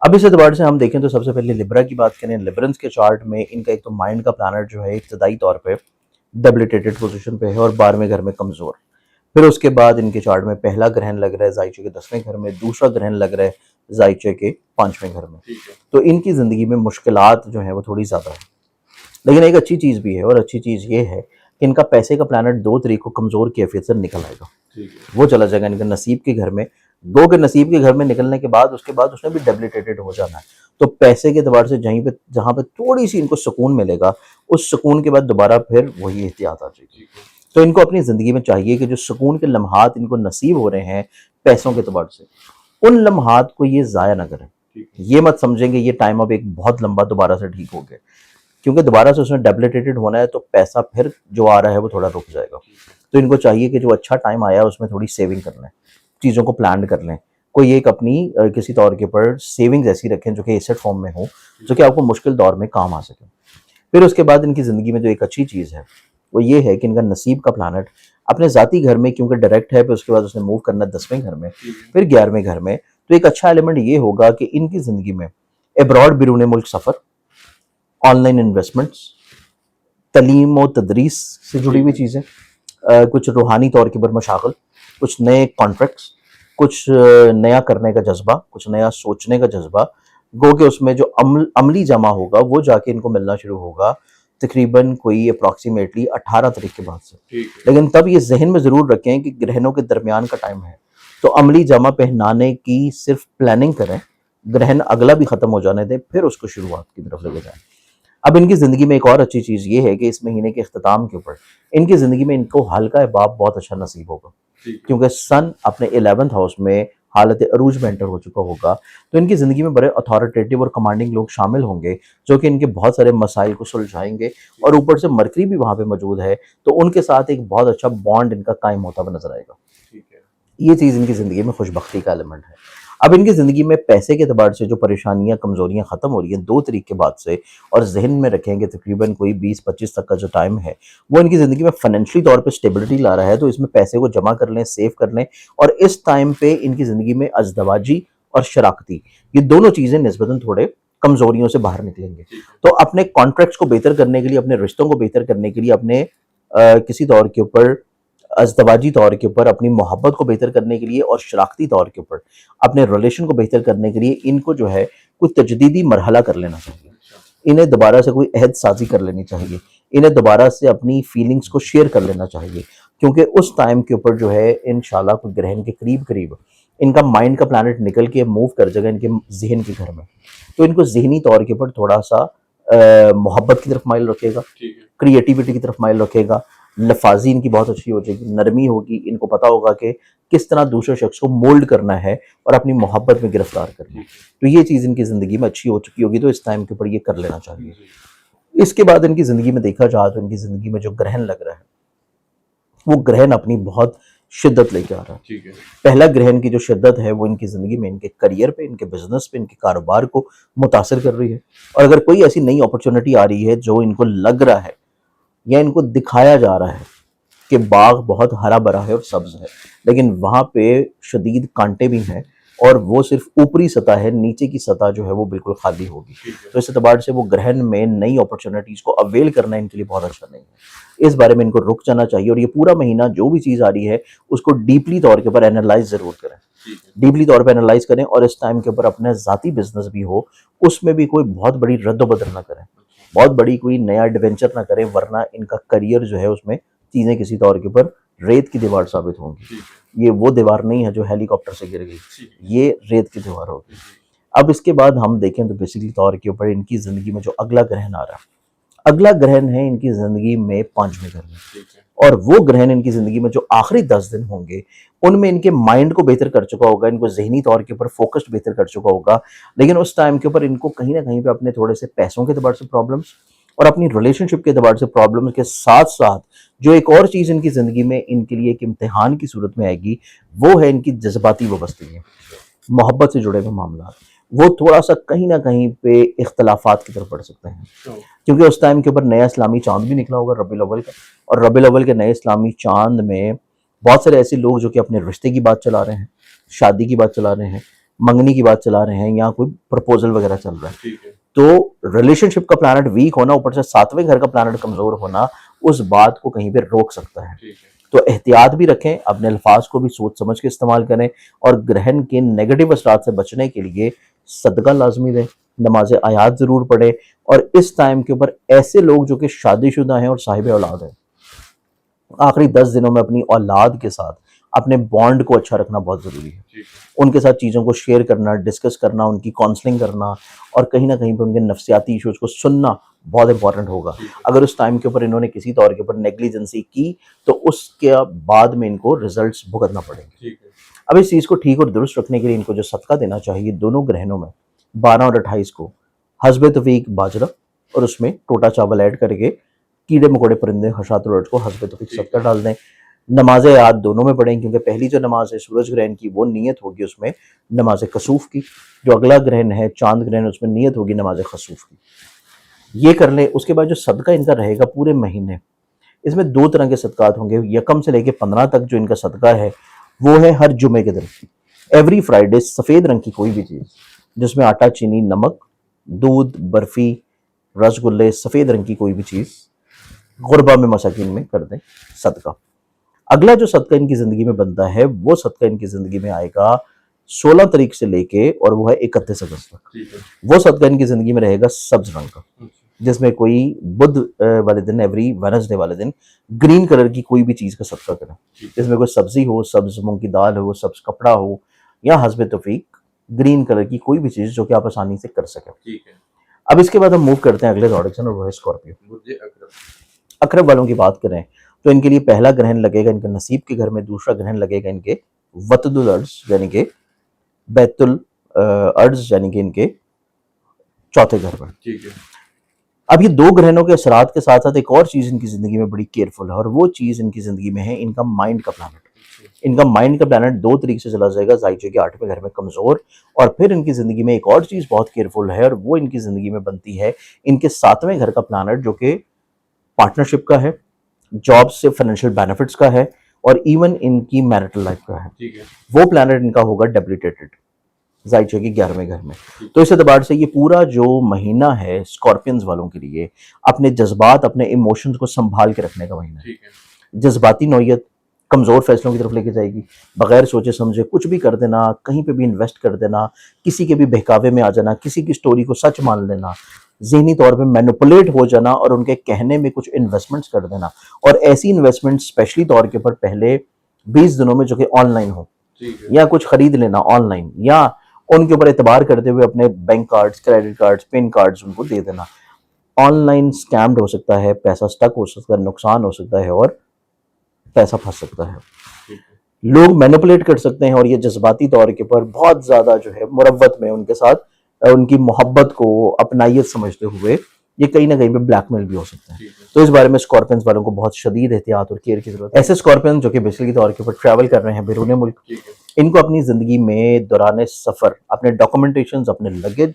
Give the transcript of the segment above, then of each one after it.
अब इस एतबार से हम देखें तो सबसे पहले लिब्रा की बात करें। लिब्रंस के चार्ट में इनका एक तो माइंड का प्लानट जो है इब्तदाई तौर पे डेबिलिटेटेड पोजीशन पे है और 12वें घर में कमजोर। फिर उसके बाद इनके चार्ट में पहला ग्रहण लग रहा है जायचे के 10वें घर में, दूसरा ग्रहण लग रहा है जायचे के 5वें घर में। तो इनकी जिंदगी में मुश्किलात जो है वो थोड़ी ज्यादा है, लेकिन एक अच्छी चीज भी है, और अच्छी चीज ये है कि इनका पैसे का प्लानट 2 तारीख को कमजोर कैफियत से निकल आएगा। वो चला जाएगा इनके नसीब के घर में। गो के नसीब के घर में निकलने के बाद उसके बाद उसने भी डेबिलिटेटेड हो जाना है। तो पैसे के एतबार से जहाँ पे थोड़ी सी इनको सुकून मिलेगा, उस सुकून के बाद दोबारा फिर वही एहतियात आ जाएगी। तो इनको अपनी जिंदगी में चाहिए कि जो सुकून के लम्हात इनको नसीब हो रहे हैं पैसों के एतबार से, उन लम्हात को ये जाया ना करें। ये मत समझेंगे ये टाइम अब एक बहुत लंबा दोबारा से ठीक हो गया, क्योंकि दोबारा से उसमें डेबिलिटेटेड होना है तो पैसा फिर जो आ रहा है वो थोड़ा रुक जाएगा। तो इनको चाहिए कि जो अच्छा टाइम आया है उसमें थोड़ी सेविंग कर लें, चीज़ों को प्लान कर लें, कोई एक अपनी किसी तौर के ऊपर सेविंग्स ऐसी रखें जो कि एसेट फॉर्म में हो, जो कि आपको मुश्किल दौर में काम आ सके। फिर उसके बाद इनकी ज़िंदगी में जो एक अच्छी चीज़ है वो ये है कि इनका नसीब का प्लानट अपने ज़ाती घर में क्योंकि डायरेक्ट है, फिर उसके बाद उसने मूव करना 10वें घर में, फिर 11वें घर में। तो एक अच्छा एलिमेंट ये होगा कि इनकी ज़िंदगी में एब्रॉड बिरून मुल्क सफ़र, ऑनलाइन इन्वेस्टमेंट्स, तलीम व तदरीस से जुड़ी हुई चीज़ें, कुछ रूहानी तौर के ऊपर मशागल, कुछ नए कॉन्ट्रैक्ट्स, कुछ नया करने का जज्बा, कुछ नया सोचने का जज्बा। गो के उसमें जो अमली जमा होगा वो जाके इनको मिलना शुरू होगा तकरीबन कोई अप्रॉक्सीमेटली 18 तारीख के बाद से। लेकिन तब ये जहन में ज़रूर रखें कि ग्रहणों के दरमियान का टाइम है, तो अमली जमा पहनाने की सिर्फ प्लानिंग करें, ग्रहण अगला भी ख़त्म हो जाने दें, फिर उसको शुरुआत की तरफ लेके जाएं। अब इनकी ज़िंदगी में एक और अच्छी चीज़ ये है कि इस महीने के अख्ताम के ऊपर इनकी ज़िंदगी में इनको हल्का इबाब बहुत अच्छा नसीब होगा, क्योंकि सन अपने 11th हाउस में हालत अरूज में एंटर हो चुका होगा। तो इनकी ज़िंदगी में बड़े अथॉरिटेटिव और कमांडिंग लोग शामिल होंगे जो कि इनके बहुत सारे मसाइल को सुलझाएंगे, और ऊपर से मरकरी भी वहाँ पे मौजूद है, तो उनके साथ एक बहुत अच्छा बॉन्ड इनका कायम होता हुआ नजर आएगा। ये चीज़ इनकी ज़िंदगी में खुशबख्ती का एलिमेंट है। अब इनकी ज़िंदगी में पैसे के एतबार से जो परेशानियां कमज़ोरियां ख़त्म हो रही हैं 2 तारीख के बाद से, और जहन में रखेंगे तकरीबन कोई 20-25 तक का जो टाइम है वो इनकी ज़िंदगी में फाइनेंशियली तौर पे स्टेबिलिटी ला रहा है। तो इसमें पैसे को जमा कर लें, सेव कर लें, और इस टाइम पे इनकी ज़िंदगी में अज़दवाजी और शराकती, ये दोनों चीज़ें निस्बतन थोड़े कमज़ोरियों से बाहर निकलेंगे। तो अपने कॉन्ट्रैक्ट्स को बेहतर करने के लिए, अपने रिश्तों को बेहतर करने के लिए, अपने किसी तौर के ऊपर अज़दवाजी तौर के ऊपर अपनी मोहब्बत को बेहतर करने के लिए, और शराकती तौर के ऊपर अपने रिलेशन को बेहतर करने के लिए इनको जो है कोई तजदीदी मरहला कर लेना चाहिए। इन्हें दोबारा से कोई अहद साजी कर लेनी चाहिए, इन्हें दोबारा से अपनी फीलिंग्स को शेयर कर लेना चाहिए, क्योंकि उस टाइम के ऊपर जो है इंशाल्लाह कोई ग्रहण के करीब करीब इनका माइंड का प्लानट निकल के मूव कर जाएगा इनके जहन के घर में। तो इनको जहनी तौर के ऊपर थोड़ा सा मोहब्बत की तरफ माइल रखेगा, क्रिएटिविटी की तरफ माइल रखेगा, लफाजी इनकी बहुत अच्छी हो जाएगी, नरमी होगी, इनको पता होगा कि किस तरह दूसरे शख्स को मोल्ड करना है और अपनी मोहब्बत में गिरफ्तार करना है। तो ये चीज़ इनकी ज़िंदगी में अच्छी हो चुकी होगी, तो इस टाइम के ऊपर ये कर लेना चाहिए। इसके बाद इनकी ज़िंदगी में देखा जाए तो इनकी ज़िंदगी में जो ग्रहण लग रहा है वो ग्रहण अपनी बहुत शिद्दत लेके आ रहा है। पहला ग्रहण की जो शिद्दत है वो इनकी ज़िंदगी में इनके करियर पे, इनके बिजनेस पे, इनके कारोबार को मुतासर कर रही है। और अगर कोई ऐसी नई अपॉर्चुनिटी आ रही है जो इनको लग रहा है या इनको दिखाया जा रहा है कि बाग बहुत हरा भरा है और सब्ज है, लेकिन वहाँ पे शदीद कांटे भी हैं और वो सिर्फ ऊपरी सतह है, नीचे की सतह जो है वो बिल्कुल खाली होगी। तो इस एतबार से वो ग्रहण में नई अपॉर्चुनिटीज़ को अवेल करना इनके लिए बहुत अच्छा नहीं है। इस बारे में इनको रुक जाना चाहिए, और ये पूरा महीना जो भी चीज़ आ रही है उसको डीपली तौर के ऊपर एनालाइज ज़रूर करें, डीपली तौर पर एनालाइज करें, और इस टाइम के ऊपर अपना ज़ाती बिजनेस भी हो उसमें भी कोई बहुत बड़ी रद्द-बदल ना करें, बहुत बड़ी कोई नया एडवेंचर ना करें, वरना इनका करियर जो है उसमें चीज़ें किसी तौर के ऊपर रेत की दीवार साबित होंगी। ये वो दीवार नहीं है जो हेलीकॉप्टर से गिर गई, ये रेत की दीवार होगी। अब इसके बाद हम देखें तो बेसिकली तौर के ऊपर इनकी ज़िंदगी में जो अगला ग्रहण आ रहा है, अगला ग्रहण है इनकी ज़िंदगी में 5वें घर में, और वो ग्रहण इनकी ज़िंदगी में जो आखिरी 10 दिन होंगे उनमें इनके माइंड को बेहतर कर चुका होगा, इनको जहनी तौर के ऊपर फोकस्ड बेहतर कर चुका होगा। लेकिन उस टाइम के ऊपर इनको कहीं ना कहीं पे अपने थोड़े से पैसों के एतबार से प्रॉब्लम्स और अपनी रिलेशनशिप के एतबार से प्रॉब्लम्स के साथ साथ जो एक और चीज़ इनकी ज़िंदगी में इनके लिए एक इम्तिहान की सूरत में आएगी वो है इनकी जज्बाती वाबस्तगी, मोहब्बत से जुड़े हुए मामला। वो थोड़ा सा कहीं ना कहीं पे इख्तलाफात की तरफ बढ़ सकते हैं, क्योंकि उस टाइम के ऊपर नया इस्लामी चांद भी निकला होगा रबीउल अव्वल का, और रबीउल अव्वल के नए इस्लामी चांद में बहुत सारे ऐसे लोग जो कि अपने रिश्ते की बात चला रहे हैं, शादी की बात चला रहे हैं, मंगनी की बात चला रहे हैं या कोई प्रपोजल वगैरह चल रहा है, ठीक है। तो रिलेशनशिप का प्लैनेट वीक होना, ऊपर से सातवें घर का प्लैनेट कमजोर होना उस बात को कहीं पे रोक सकता है। ठीक है। तो एहतियात भी रखें, अपने अल्फाज को भी सोच समझ के इस्तेमाल करें, और ग्रहण के नेगेटिव असरात से बचने के लिए सदका लाजमी दें, नमाज आयात जरूर पढ़ें, और इस टाइम के ऊपर ऐसे लोग जो कि शादीशुदा हैं और साहिब औलाद हैं, आखिरी 10 दिनों में अपनी औलाद के साथ अपने बॉन्ड को अच्छा रखना बहुत ज़रूरी है। ठीक है। उनके साथ चीज़ों को शेयर करना, डिस्कस करना, उनकी काउंसलिंग करना, और कहीं ना कहीं पर उनके नफ्सियाती इशूज़ को सुनना बहुत इंपॉर्टेंट होगा। ठीक है। अगर उस टाइम के ऊपर इन्होंने किसी तौर के ऊपर नेग्लिजेंसी की तो उसके बाद में इनको रिजल्ट्स भुगतना पड़ेंगे। ठीक है। अब इस चीज़ को ठीक और दुरुस्त रखने के लिए इनको जो सदका देना चाहिए दोनों ग्रहणों में 12 और 28 को हस्बे तौफीक बाजरा और उसमें टोटा चावल ऐड करके कीड़े मकोड़े परिंदे हशातुल को हस्बे तौफीक सदका डाल दें। नमाज याद दोनों में पढ़ें, क्योंकि पहली जो नमाज है सूरज ग्रहण की वो नियत होगी उसमें नमाज कसूफ की, जो अगला ग्रहण है चांद ग्रहण उसमें नियत होगी नमाज खसूफ की। ये कर लें। उसके बाद जो सदका इनका रहेगा पूरे महीने, इसमें 2 तरह के सदकात होंगे। यकम से लेकर 15 तक जो इनका सदका है वो है हर जुमे के दिन, एवरी फ्राइडे सफ़ेद रंग की कोई भी चीज़ जिसमें आटा, चीनी, नमक, दूध, बर्फ़ी, रसगुल्ले, सफ़ेद रंग की कोई भी चीज़ गुरबा में मसाकिन में कर दें सदका। अगला जो सदका इनकी ज़िंदगी में बनता है वो सदका इनकी ज़िंदगी में आएगा 16 तारीख से लेके, और वो है 31 अगस्त तक। ठीक है। वो सदका इनकी ज़िंदगी में रहेगा सब्ज रंग का, जिसमें कोई बुध वाले दिन, एवरी वेडनेसडे वाले दिन ग्रीन कलर की कोई भी चीज़ का सदका करें, जिसमें कोई सब्जी हो, सब्ज मूंग की दाल हो, सब्ज कपड़ा हो, या हस्बे तौफीक ग्रीन कलर की कोई भी चीज़ जो कि आप आसानी से कर सकें। ठीक है। अब इसके बाद हम मूव करते हैं अगले प्रोडक्शन, और वो है स्कॉर्पियो। मुझे अकरब। अकरब वालों की बात करें तो इनके लिए पहला ग्रहण लगेगा इनके नसीब के घर में, दूसरा ग्रहण लगेगा इनके वतदुल अर्ज यानी कि बैतुल अर्ज यानी कि इनके चौथे घर पर। ठीक है। अब ये 2 ग्रहणों के असरात के साथ साथ एक और चीज़ इनकी ज़िंदगी में बड़ी केयरफुल है, और वो चीज़ इनकी ज़िंदगी में है इनका माइंड का प्लैनेट। इनका माइंड का प्लैनेट 2 तरीके से चला जाएगा, ज़ाइचे के 8वें घर में कमज़ोर, और फिर इनकी ज़िंदगी में एक और चीज़ बहुत केयरफुल है, और वो इनकी ज़िंदगी में बनती है इनके 7वें घर का प्लैनेट, जो कि पार्टनरशिप का है, जॉब से फाइनेंशियल बेनिफिट्स का है, और इवन इनकी मैरिटल लाइफ का है। ठीक है। वो प्लैनेट इनका होगा डेबिलिटेटेड ज़ाइचे के 11वें घर में। तो इस एतबार से ये पूरा जो महीना है स्कॉर्पियंस वालों के लिए अपने जज्बात, अपने इमोशंस को संभाल के रखने का महीना है। ठीक है। जज्बाती नौयत कमज़ोर फैसलों की तरफ लेके जाएगी, बगैर सोचे समझे कुछ भी कर देना, कहीं पे भी इन्वेस्ट कर देना, किसी के भी बहकावे में आ जाना, किसी की स्टोरी को सच मान लेना, ज़हनी तौर पे मैनिपुलेट हो जाना और उनके कहने में कुछ इन्वेस्टमेंट्स कर देना, और ऐसी इन्वेस्टमेंट स्पेशली तौर के ऊपर पहले 20 दिनों में जो कि ऑनलाइन हो, ठीक है। या कुछ खरीद लेना ऑनलाइन, या उनके ऊपर एतबार करते हुए अपने bank cards, credit cards, pin cards उनको दे देना। ऑनलाइन स्कैम्ड हो सकता है, पैसा स्टक हो सकता है, नुकसान हो सकता है, और पैसा फंस सकता है। ठीक है। लोग मैनिपुलेट कर सकते हैं, और ये जज्बाती तौर के ऊपर बहुत ज़्यादा जो है मुरव्वत में उनके साथ उनकी मोहब्बत को अपनायत समझते हुए ये कहीं ना कहीं पे ब्लैकमेल भी हो सकते हैं। ठीक है। तो इस बारे में स्कॉर्पियंस वालों को बहुत शदीद एहतियात और केयर की जरूरत है। ऐसे स्कॉर्पियन जो कि बेसिकली तौर के ऊपर ट्रैवल कर रहे हैं बैरून मुल्क, ठीक है। इनको अपनी ज़िंदगी में दौरान सफ़र अपने डॉक्यूमेंटेशन, अपने लगेज,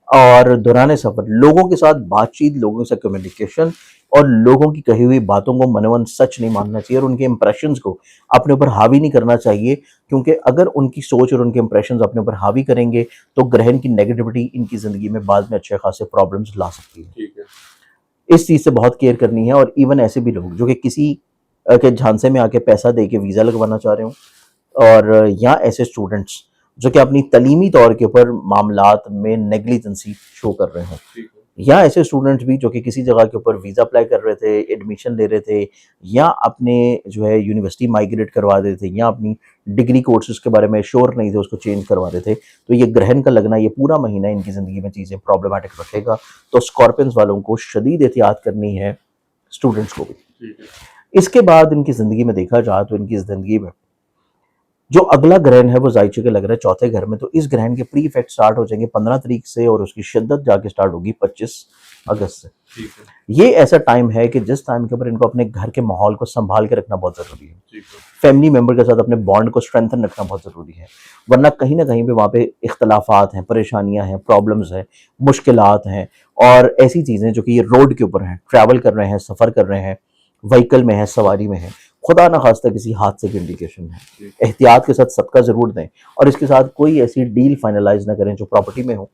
और दौरान सफ़र लोगों के साथ बातचीत, लोगों से कम्युनिकेशन, और लोगों की कही हुई बातों को मनोवन सच नहीं मानना चाहिए, और उनके इंप्रेशंस को अपने ऊपर हावी नहीं करना चाहिए, क्योंकि अगर उनकी सोच और उनके इंप्रेशंस अपने ऊपर हावी करेंगे तो ग्रहण की नेगेटिविटी इनकी ज़िंदगी में बाद में अच्छे खासे प्रॉब्लम्स ला सकती है। ठीक है। इस चीज़ से बहुत केयर करनी है। और इवन ऐसे भी लोग जो कि किसी के झांसे में आके पैसा दे के वीज़ा लगवाना चाह रहे हो, और या ऐसे स्टूडेंट्स जो कि अपनी तलीमी तौर के ऊपर मामलात में नेग्लिजेंसी शो कर रहे हों, ठीक है। या ऐसे स्टूडेंट्स भी जो कि किसी जगह के ऊपर वीज़ा अप्लाई कर रहे थे, एडमिशन ले रहे थे, या अपने जो है यूनिवर्सिटी माइग्रेट करवा रहे थे, या अपनी डिग्री कोर्सेज के बारे में श्योर नहीं थे उसको चेंज करवा रहे थे, तो ये ग्रहण का लगना ये पूरा महीना इनकी ज़िंदगी में चीज़ें प्रॉब्लमेटिक रखेगा। तो स्कॉर्पियंस वालों को शदीद एहतियात करनी है, स्टूडेंट्स को भी। ठीक है। इसके बाद इनकी ज़िंदगी में देखा जाए तो इनकी ज़िंदगी में जो अगला ग्रहण है वो ज़ाइचे के लग रहा है चौथे घर में, तो इस ग्रहण के प्री इफेक्ट स्टार्ट हो जाएंगे 15 तारीख से, और उसकी शिद्दत जाके स्टार्ट होगी 25 अगस्त से। ठीक है। ये ऐसा टाइम है कि जिस टाइम के ऊपर इनको अपने घर के माहौल को संभाल के रखना बहुत ज़रूरी है। ठीक है। फैमिली मेंबर के साथ अपने बॉन्ड को स्ट्रेंथन रखना बहुत ज़रूरी है, वरना कहीं ना कहीं पे वहाँ पे इख्तलाफात हैं, परेशानियाँ हैं, प्रॉब्लम्स हैं, मुश्किलात हैं, और ऐसी चीज़ें जो कि ये रोड के ऊपर हैं, ट्रैवल कर रहे हैं, सफ़र कर रहे हैं, व्हीकल में है, सवारी में है, खुदा न खास्ता किसी हादसे की इंडिकेशन है, एहतियात के साथ सदका ज़रूर दें और इसके साथ कोई ऐसी डील फाइनलाइज ना करें जो प्रॉपर्टी में हो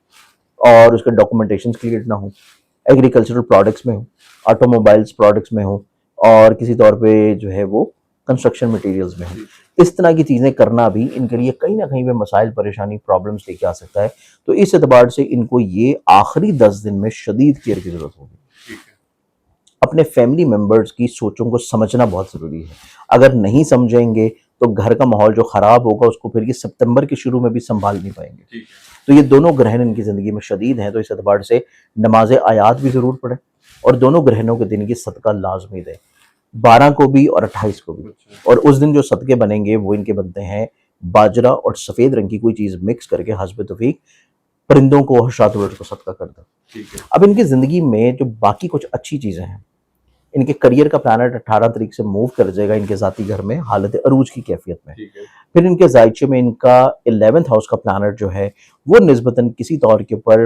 और उसके डॉक्यूमेंटेशन क्लियर ना हो, एग्रीकल्चरल प्रोडक्ट्स में हो, ऑटोमोबाइल्स प्रोडक्ट्स में हो और किसी तौर पे जो है वो कंस्ट्रक्शन मटेरियल्स में हो। इस तरह की चीज़ें करना भी इनके लिए कहीं ना कहीं पे मसाइल, परेशानी, प्रॉब्लम्स लेके आ सकता है। तो इस एतबार से इनको ये आखिरी 10 दिन में शदीद केयर की ज़रूरत होगी। अपने फैमिली मेम्बर्स की सोचों को समझना बहुत ज़रूरी है। अगर नहीं समझेंगे तो घर का माहौल जो ख़राब होगा उसको फिर ये सितंबर के शुरू में भी संभाल नहीं पाएंगे। तो ये दोनों ग्रहण इनकी ज़िंदगी में शदीद हैं, तो इस एतबार से नमाज आयात भी ज़रूर पढ़ें और दोनों ग्रहणों के दिन की सदका लाजमी दें, 12 को भी और 28 को भी। और उस दिन जो सदके बनेंगे वो इनके बनते हैं बाजरा और सफ़ेद रंग की कोई चीज़ मिक्स करके हस्ब तौफीक परिंदों को, हशरात को सदका कर दें। अब इनकी ज़िंदगी में जो बाकी कुछ अच्छी चीज़ें हैं, इनके करियर का प्लानट 18 तारीख से मूव कर जाएगा इनके ज़ाती घर में हालत अरूज की कैफियत में। फिर इनके जायचे में इनका 11th हाउस का प्लानट जो है वो निस्बतन किसी तौर के ऊपर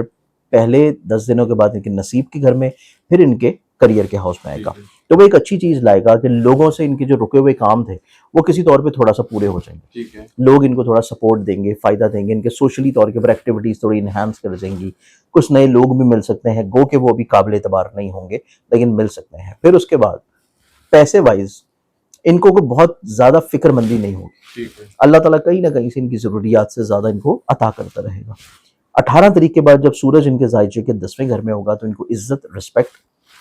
पहले 10 दिनों के बाद इनके नसीब के घर में, फिर इनके करियर के हाउस में आएगा। तो वो एक अच्छी चीज़ लाएगा कि लोगों से इनके जो रुके हुए काम थे वो किसी तौर पे थोड़ा सा पूरे हो जाएंगे। लोग इनको थोड़ा सपोर्ट देंगे, फ़ायदा देंगे, इनके सोशली तौर के ऊपर एक्टिविटीज़ थोड़ी इन्हांस कर जाएंगी। कुछ नए लोग भी मिल सकते हैं, गो के वो भी काबिल एतबार नहीं होंगे लेकिन मिल सकते हैं। फिर उसके बाद पैसे वाइज इनको कोई बहुत ज़्यादा फिक्रमंदी नहीं होगी। अल्लाह ताला कहीं ना कहीं से इनकी ज़रूरियात से ज़्यादा इनको अता करता रहेगा। 18 तारीख के बाद जब सूरज इनके जायचे के 10वें घर में होगा तो इनको इज्जत, रिस्पेक्ट,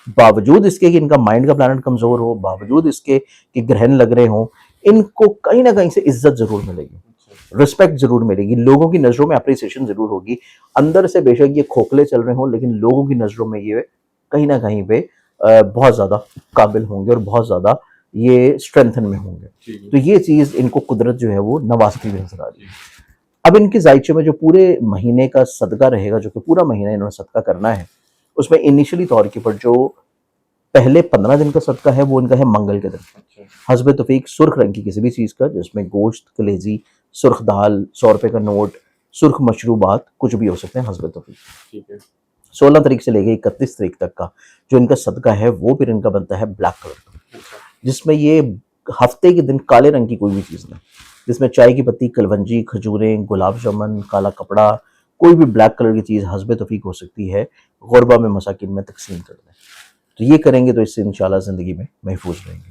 बावजूद इसके कि इनका माइंड का प्लानट कमज़ोर हो, बावजूद इसके कि ग्रहण लग रहे हों, इनको कहीं ना कहीं से इज्जत ज़रूर मिलेगी, रिस्पेक्ट ज़रूर मिलेगी, लोगों की नज़रों में अप्रिसिएशन ज़रूर होगी। अंदर से बेशक ये खोखले चल रहे हों लेकिन लोगों की नज़रों में ये कहीं ना कहीं पे बहुत ज़्यादा काबिल होंगे और बहुत ज़्यादा ये स्ट्रेंथन में होंगे। तो ये चीज़ इनको कुदरत जो है वो नवाजती हुई नजर आ रही है। अब इनके जायचे में जो पूरे महीने का सदका रहेगा, जो कि पूरा महीना इन्होंने सदका करना है, उसमें इनिशियली तौर के ऊपर जो पहले 15 दिन का सदका है वो इनका है मंगल के दिन। हस्ब तौफीक सुर्ख रंग की किसी भी चीज़ का, जिसमें गोश्त, कलेजी, सुर्ख दाल, 100 रुपये का नोट, सुर्ख मशरूबात, कुछ भी हो सकते हैं हस्ब तौफीक। 16 तारीख से लेकर 31 तारीख तक का जो इनका सदका है वो फिर इनका बनता है ब्लैक कलर का, जिसमें ये हफ्ते के दिन काले रंग की कोई भी चीज़ नहीं, जिसमें चाय की पत्ती, कलवंजी, खजूरें, गुलाब जामुन, काला कपड़ा, कोई भी ब्लैक कलर की चीज़ हस्ब तौफीक हो सकती है, गुरबा में, मसाकिन में तकसीम कर दें। तो ये करेंगे तो इससे इंशाल्लाह ज़िंदगी में महफूज रहेंगे।